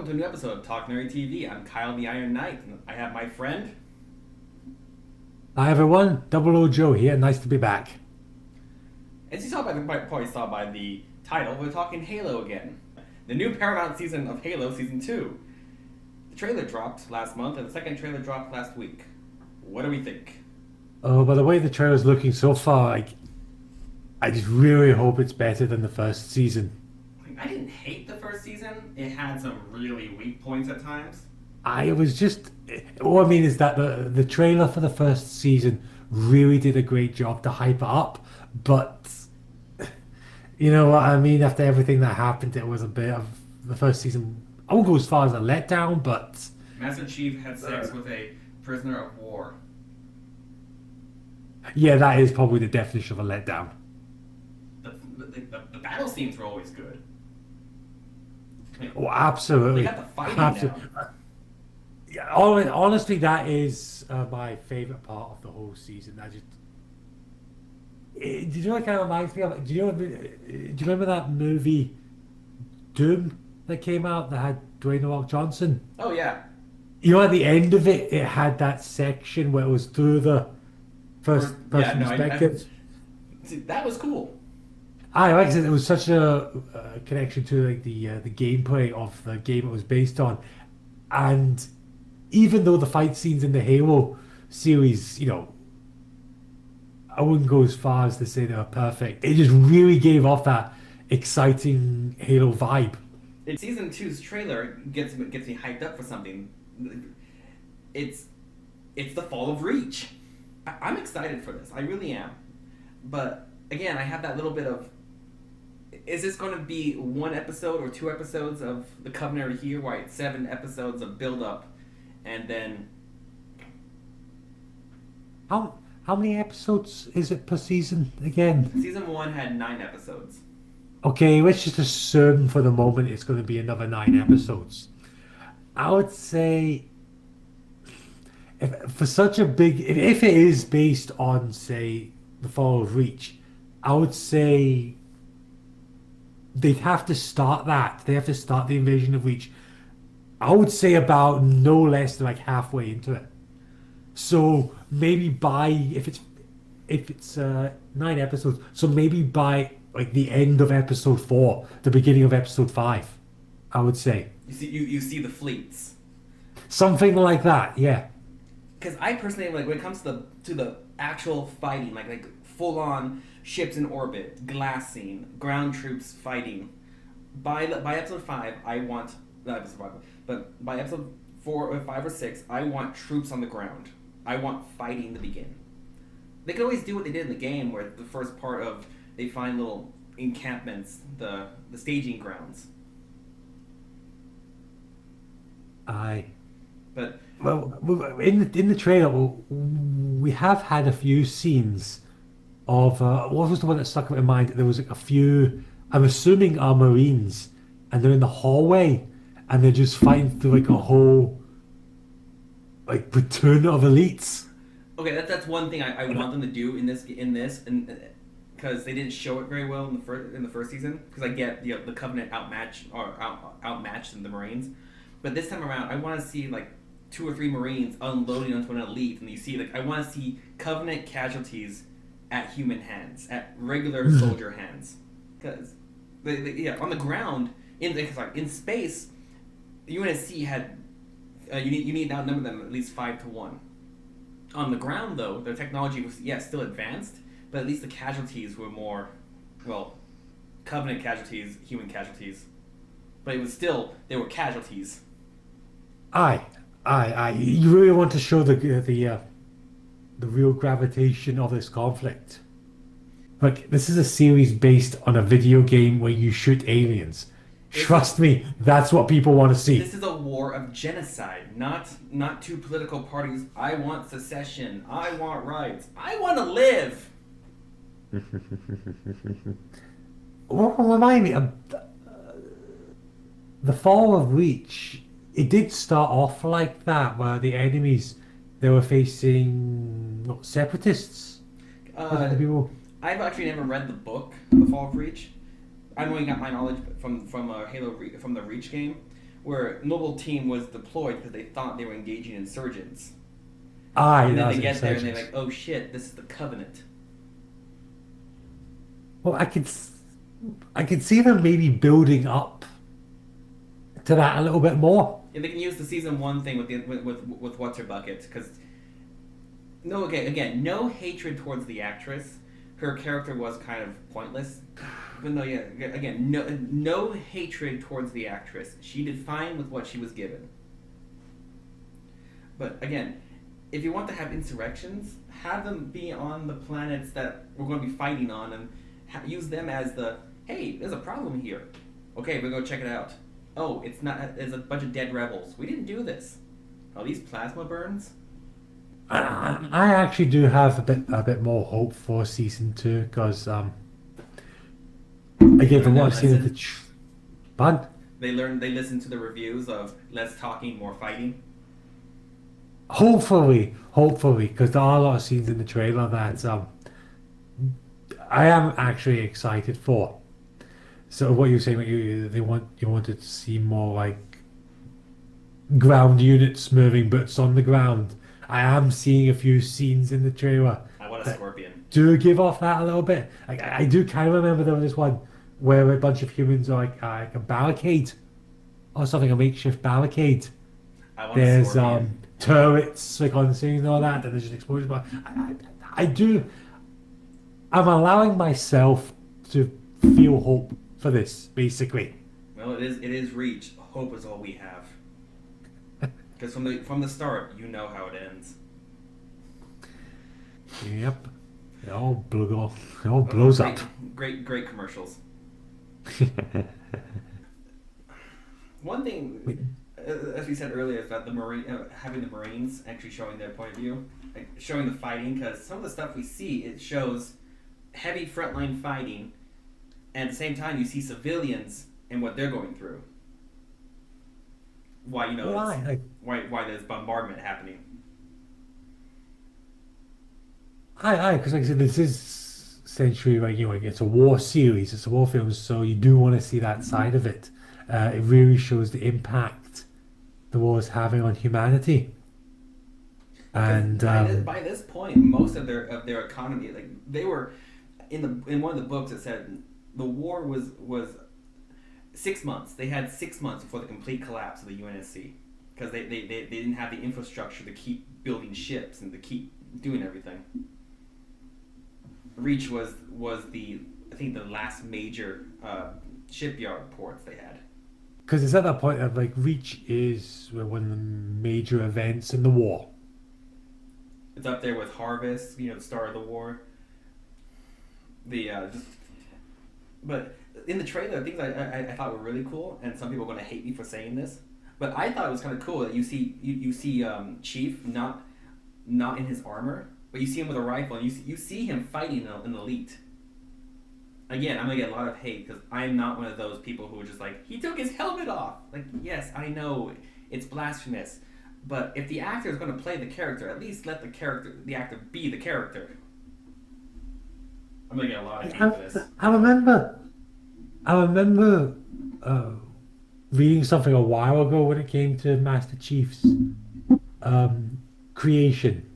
welcome to a new episode of Talk Nerdy TV. I'm Kyle the Iron Knight, and I have my friend. Hi everyone, Double O Joe here. Nice to be back. As you saw probably saw by the title, we're talking Halo again. The new Paramount season of Halo Season 2. The trailer dropped last month, and the second trailer dropped last week. What do we think? Oh, by the way the trailer's looking so far, I just really hope it's better than the first season. I didn't hate the first season. It had some really weak points at times. I was just, all I mean is that the trailer for the first season really did a great job to hype it up, but you know what I mean? After everything that happened, it was a bit of the first season. I won't go as far as a letdown, but Master Chief had sex with a prisoner of war. yeah, that is probably the definition of a letdown. The battle scenes were always good. Oh, They absolutely. got the fighting Absolutely. down. Yeah, honestly, that is my favorite part of the whole season. Do you know what kind of reminds me of? Do you remember that movie Doom that came out that had Dwayne The Rock Johnson? Oh yeah, You know, at the end of it, it had that section where it was through the or, first yeah. person No, perspective. see, that was cool. I like I said, it was such a connection to like the gameplay of the game it was based on, and even though the fight scenes in the Halo series, I wouldn't go as far as to say they were perfect. It just really gave off that exciting Halo vibe. Season two's trailer gets me hyped up for something. It's it's the fall of Reach. I'm excited for this. I really am. But again, I have that little bit of. Is this going to be one episode or two episodes of the Covenant here? Right, 7 episodes of build up, and then How many episodes is it per season again? season one had 9 episodes. Okay, let's just assume for the moment it's going to be another 9 episodes. I would say if for such a big, if it is based on, say, the Fall of Reach, I would say they'd have to start that. They have to start the invasion of Reach. I would say about no less than like halfway into it. So maybe by if it's 9 episodes, so maybe by like the end of episode 4, the beginning of episode 5, I would say You see the fleets. something like that. Yeah. Because I personally like when it comes to the actual fighting, like full on ships in orbit, glass scene, ground troops fighting. By episode 5, I want not episode 5, but by episode 4 or 5 or 6, I want troops on the ground. I want fighting to begin. They could always do what they did in the game, where the first part of they find little encampments, the staging grounds. I But Well, in the trailer, we have had a few scenes of what was the one that stuck in my mind? There was like a few. I'm assuming are Marines, and they're in the hallway, and they're just fighting through like a whole like platoon of elites. okay, that's one thing I want them to do in this, and because they didn't show it very well in the first season. Because I get the Covenant outmatched in the Marines, but this time around I want to see like 2 or 3 Marines unloading onto an elite, and you see like I want to see Covenant casualties at human hands, at regular soldier hands, because yeah, on the ground in space, UNSC had you need to outnumber them at least 5 to 1. On the ground, though, their technology was, yes, still advanced, but at least the casualties were more, well, Covenant casualties, human casualties. But it was still, they were casualties. Aye, aye. You really want to show the real gravitation of this conflict. Like this is a series based on a video game where you shoot aliens. It's a, Trust me, that's what people want to see. this is a war of genocide, not two political parties. I want secession. I want rights. I want to live. Well, remind me, the Fall of Reach, it did start off like that, where the enemies they were facing what, separatists. Wasn't Uh, the people? I've actually never read the book, The Fall of Reach. I've only got my knowledge from Halo from the Reach game, where Noble Team was deployed because they thought they were engaging insurgents, Aye, and then that's they get there and they're insurgents. like, "Oh shit, this is the Covenant." Well, I could see them maybe building up to that a little bit more. And they can use the season one thing with with what's her bucket because no, okay, again, no hatred towards the actress. Her character was kind of pointless. But no, yeah, again, no hatred towards the actress. She did fine with what she was given. But again, if you want to have insurrections, have them be on the planets that we're going to be fighting on, and use them as the hey, there's a problem here. Okay, we're going to check it out. Oh, it's not. There's a bunch of dead rebels. We didn't do this. Oh, these plasma burns. I actually do have a bit more hope for season two because They again from learned what their I've seen of lesson. but They listened to the reviews of less talking, more fighting. hopefully because there are a lot of scenes in the trailer that I am actually excited for. So what you're saying, like you wanted to see more like ground units moving boots on the ground. I am seeing a few scenes in the trailer I want a that scorpion. do give off that a little bit. Like I do kind of remember there was this one where a bunch of humans are like a barricade or something, a makeshift barricade. I want a There's scorpion. turrets like on the ceiling and all that, and there's just explosions. But I do. I'm allowing myself to feel hope for this, basically. Well, it is Reach. Hope is all we have. Because from the start, you know how it ends. Yep. It all blows up. Great commercials. One thing, as we said earlier, is that having the Marines actually showing their point of view, like showing the fighting. Because some of the stuff we see, it shows heavy frontline fighting, and at the same time, you see civilians and what they're going through. Why Why? why there's bombardment happening. Because like I said, this is essentially like like it's a war series, it's a war film, so you do want to see that side of it. It really shows the impact the war is having on humanity, Because and by this point, most of their economy, like they were in one of the books, it said the war was 6 months. They had 6 months before the complete collapse of the UNSC because they didn't have the infrastructure to keep building ships and to keep doing everything. Reach was the I think the last major shipyard ports they had. because it's at that point of like Reach is one of the major events in the war. It's up there with Harvest, the start of the war. The just, but in the trailer, things I thought were really cool, and some people are gonna hate me for saying this, but I thought it was kind of cool that you see Chief not in his armor, but you see him with a rifle, and you see him fighting an elite. Again, I'm gonna get a lot of hate because I'm not one of those people who are just like he took his helmet off. Like, yes, I know it's blasphemous, but if the actor is gonna play the character, at least let the actor be the character. I'm gonna get a lot of hate for this. I remember uh, reading something a while ago when it came to Master Chief's creation.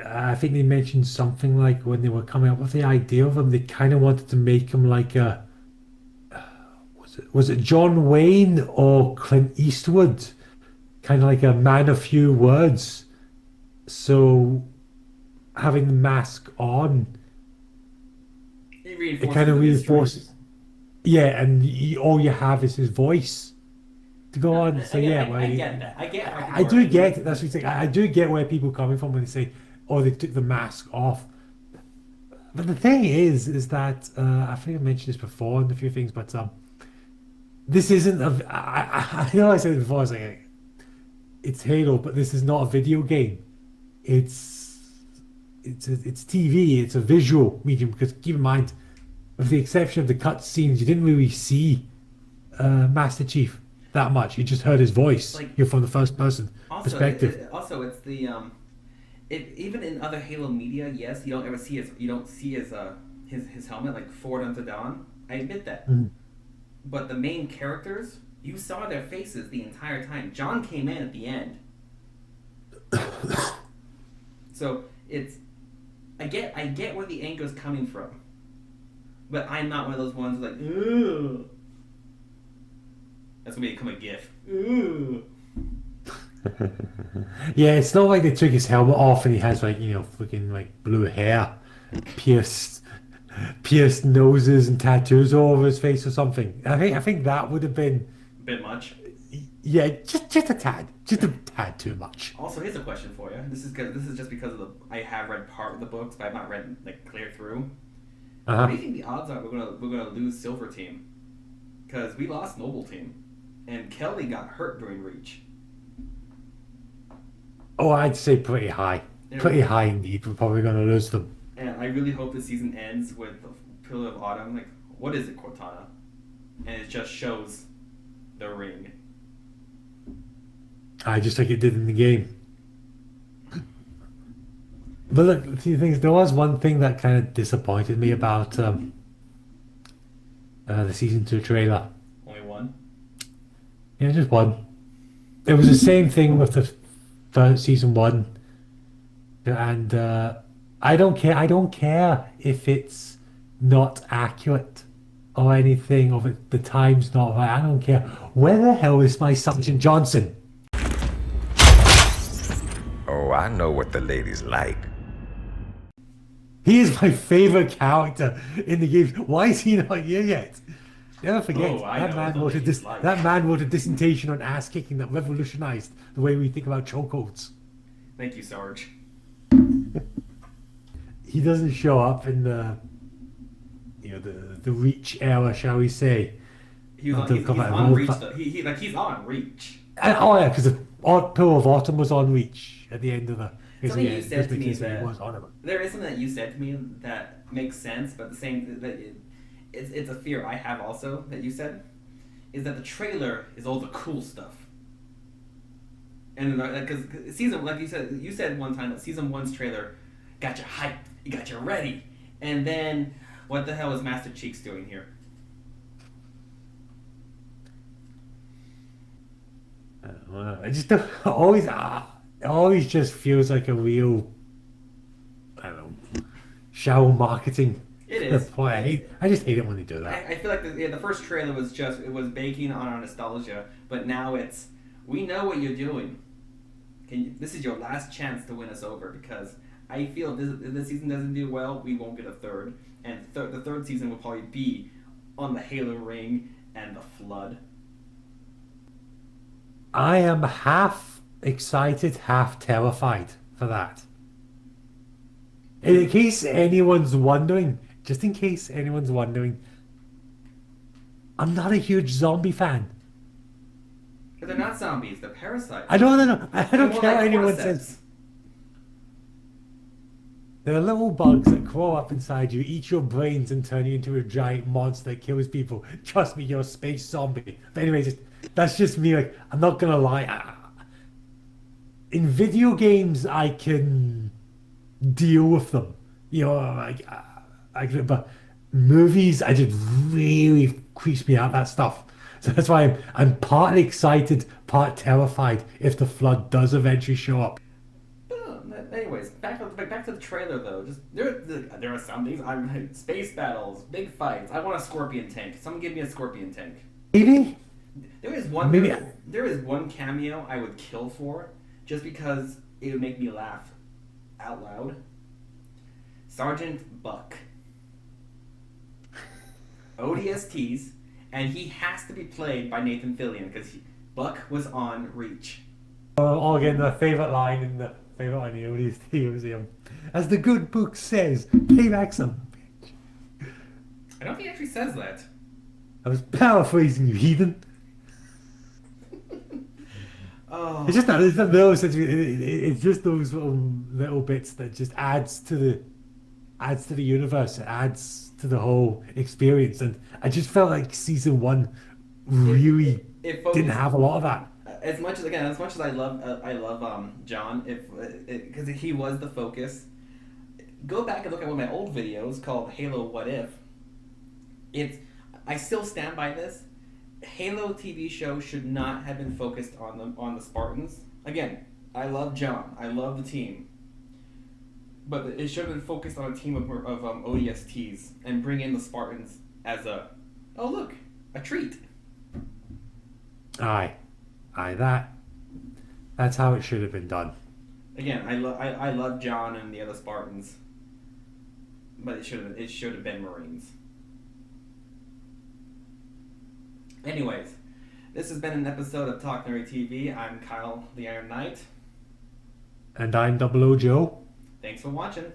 I think they mentioned something like when they were coming up with the idea of him, they kind of wanted to make him like a was it John Wayne or Clint Eastwood, kind of like a man of few words. So having the mask on, It it reinforces kind of the mystery. reinforces. Yeah, and all you have is his voice to go on. So Again, yeah, I well, get that. I get why I people are do angry. get that's what I'm saying. I do get where people are coming from when they say, "Oh, they took the mask off." But the thing is that I think I mentioned this before in a few things, but this isn't a. I know I said it before. I was like, it's Halo, but this is not a video game. It's it's TV. It's a visual medium. Because keep in mind, with the exception of the cut scenes, you didn't really see Master Chief that much. You just heard his voice. Like You're from the first person also, perspective. also it's the even in other Halo media, yes, you don't see his helmet like Forward Unto Dawn. I admit that, Mm. but the main characters You saw their faces the entire time. John came in at the end. So it's I get where the anger is coming from. But I'm not one of those ones like, ooh. That's gonna become a gif. Ooh. Yeah, it's not like they took his helmet off and he has like, freaking like blue hair, pierced pierced noses and tattoos all over his face or something. I think that would have been, A bit much. yeah, just a tad too much. Also, here's a question for you. This is just because of I have read part of the books, but I've not read like clear through. What do you think the odds are we're gonna lose Silver Team? Because we lost Noble Team, and Kelly got hurt during Reach. Oh, I'd say pretty high. Pretty high indeed. We're probably going to lose them. And I really hope the season ends with the Pillar of Autumn. Like, what is it, Cortana? And it just shows the ring. Just like it did in the game. But look, the thing is, there was one thing that kind of disappointed me about the season 2 trailer. Only one? Yeah, just one. It was the same thing with the season 1, and I don't care. I don't care if it's not accurate or anything, or if the time's not right. I don't care. Where the hell is my Sergeant Johnson? Oh, I know what the ladies like. He is my favorite character in the game. Why is he not here yet? Never forget, that man wrote a dissertation on ass kicking that revolutionized the way we think about chokeholds. Thank you, Sarge. He doesn't show up in the Reach era, shall we say? He's on Reach. He's on Reach. Oh yeah, because the Pillar of Autumn was on Reach at the end of the. Something you said to me that was on it. There is something that you said to me that makes sense, but the same that it's a fear I have also that you said is that the trailer is all the cool stuff. And because season, like you said one time that season 1's trailer got you hyped, it got you ready, and then what the hell is Master Cheeks doing here? I just don't, always it always just feels like a real, I don't know, show marketing. It is. I just hate it when they do that. I feel like the first trailer was baking on our nostalgia, but now it's we know what you're doing. This is your last chance to win us over, because I feel if this season doesn't do well, we won't get a third, and the third season will probably be on the Halo ring and the Flood. I am half excited, half terrified for that. In case anyone's wondering, just in case anyone's wondering, I'm not a huge zombie fan. But they're not zombies, they're parasites. I don't care what anyone cordyceps. says. There are little bugs that crawl up inside you, eat your brains, and turn you into a giant monster that kills people. Trust me, you're a space zombie. But anyways, that's just me. Like, I'm not gonna lie. In video games, I can deal with them. But movies, I just really creeps me out, that stuff. So that's why I'm partly excited, part terrified if the Flood does eventually show up. Anyways, back to the trailer though. Just there are some things. Space battles, big fights. I want a scorpion tank. Someone give me a scorpion tank. Maybe. There is one cameo I would kill for, just because it would make me laugh out loud. Sergeant Buck. ODSTs, and he has to be played by Nathan Fillion because Buck was on Reach. Oh, again, the favorite line in the ODST museum, as the good book says, payback's a bitch. I don't think he actually says that. I was paraphrasing, you heathen. Oh. It's just that it's just those little bits that just adds to the universe. It adds to the whole experience, and I just felt like season 1 really didn't have a lot of that. As much as I love John, because he was the focus. Go back and look at one of my old videos called Halo What If. I still stand by this. Halo TV show should not have been focused on the Spartans. Again, I love John. I love the team. But it should have been focused on a team of ODSTs and bring in the Spartans as a, oh look, a treat. Aye, that's how it should have been done. Again, I love John and the other Spartans, but it should have been Marines. Anyways, this has been an episode of Talk Nerdy TV. I'm Kyle the Iron Knight. And I'm Double O Joe. Thanks for watching.